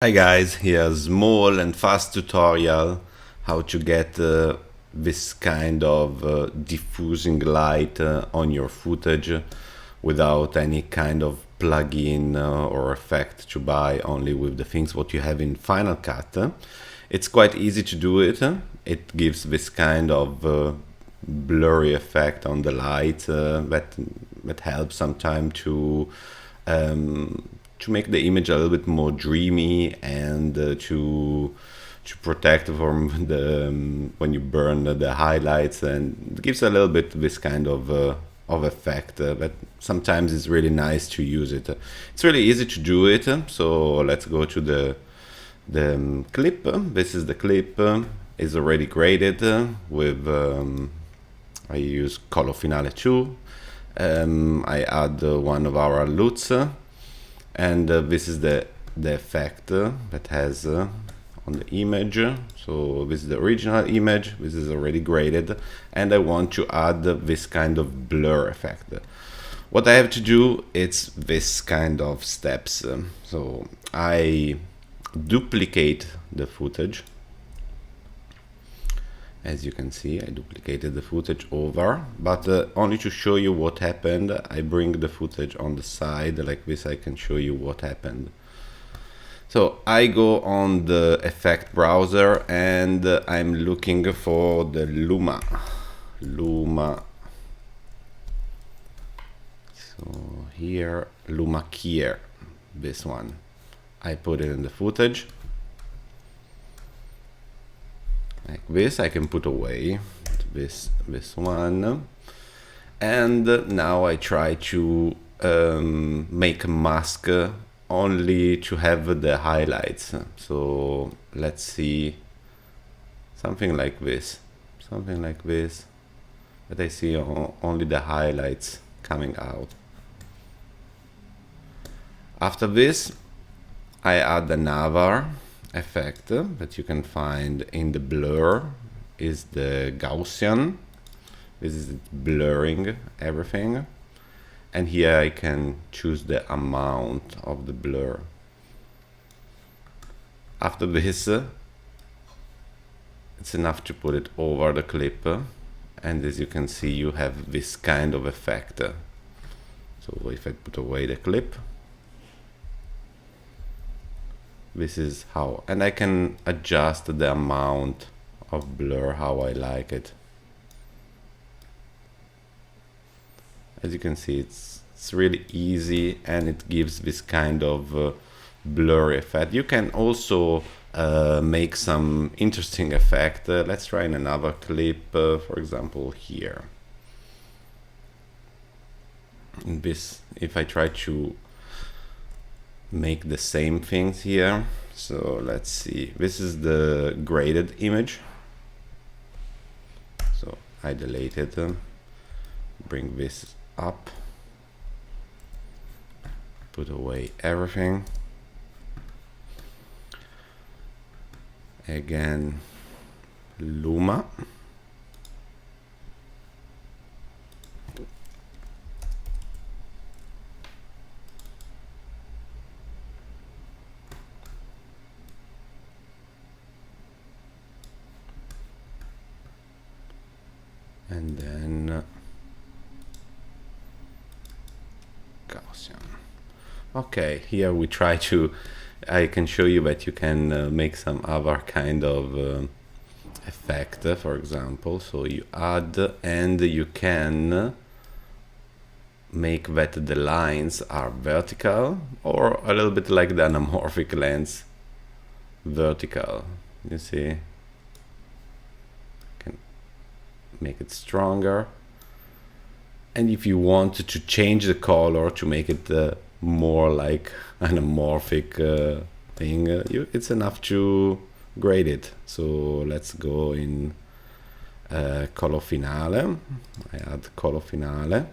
Hi guys, here's a small and fast tutorial how to get this kind of diffusing light on your footage without any kind of plugin or effect to buy, only with the things what you have in Final Cut. It's quite easy to do it. It gives this kind of blurry effect on the light that helps sometimes to make the image a little bit more dreamy and to protect from the when you burn the highlights, and it gives a little bit this kind of effect, but sometimes it's really nice to use it. It's really easy to do it, so let's go to the clip. This is the clip. Is already graded with I use Color Finale 2. I add one of our LUTs, and this is the effect that has on the image. So this is the original image, this is already graded, and I want to add this kind of blur effect. What I have to do is this kind of steps. So I duplicate the footage. As you can see, I duplicated the footage over, but only to show you what happened. I bring the footage on the side like this. I can show you what happened. So I go on the effect browser and I'm looking for the Luma. So here, Luma Keyer, this one. I put it in the footage. Like this. I can put away this one, and now I try to make a mask only to have the highlights. So let's see, something like this, that I see only the highlights coming out. After this, I add another effect that you can find in the blur, is the Gaussian. This is blurring everything, and here I can choose the amount of the blur. After this, it's enough to put it over the clip, and as you can see, you have this kind of effect. So if I put away the clip, this is how, and I can adjust the amount of blur how I like it. As you can see, it's really easy, and it gives this kind of blurry effect. You can also make some interesting effect. Let's try in another clip, for example here. In this, if I try to make the same things here, so let's see, this is the graded image, so I delete it, bring this up, put away everything, again Luma, and then Gaussian. Okay, here we try to, I can show you that you can make some other kind of effect, for example. So you add, and you can make that the lines are vertical, or a little bit like the anamorphic lens, vertical. You see, can make it stronger, and if you want to change the color to make it more like anamorphic thing, it's enough to grade it. So let's go in Color Finale. I add Color Finale,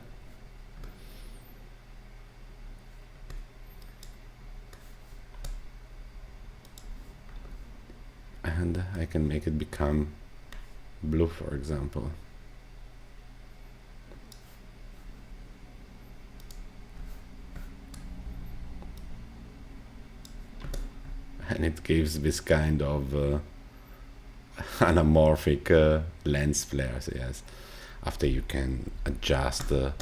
and I can make it become blue, for example. And and it gives this kind of anamorphic lens flares. Yes, after you can adjust the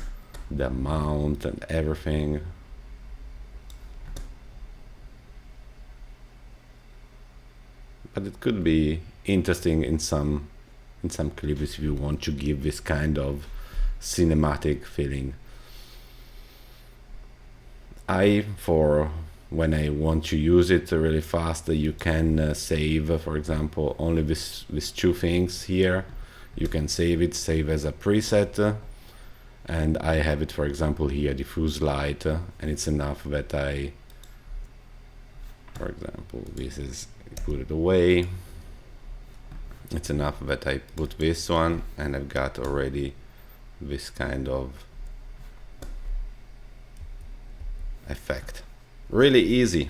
amount and everything. But it could be interesting in some clips if you want to give this kind of cinematic feeling. For when I want to use it really fast, you can save, for example, only these two things here. You can save as a preset, and I have it, for example, here, diffuse light, and it's enough that for example, put it away. It's enough that I put this one, and I've got already this kind of effect. Really easy.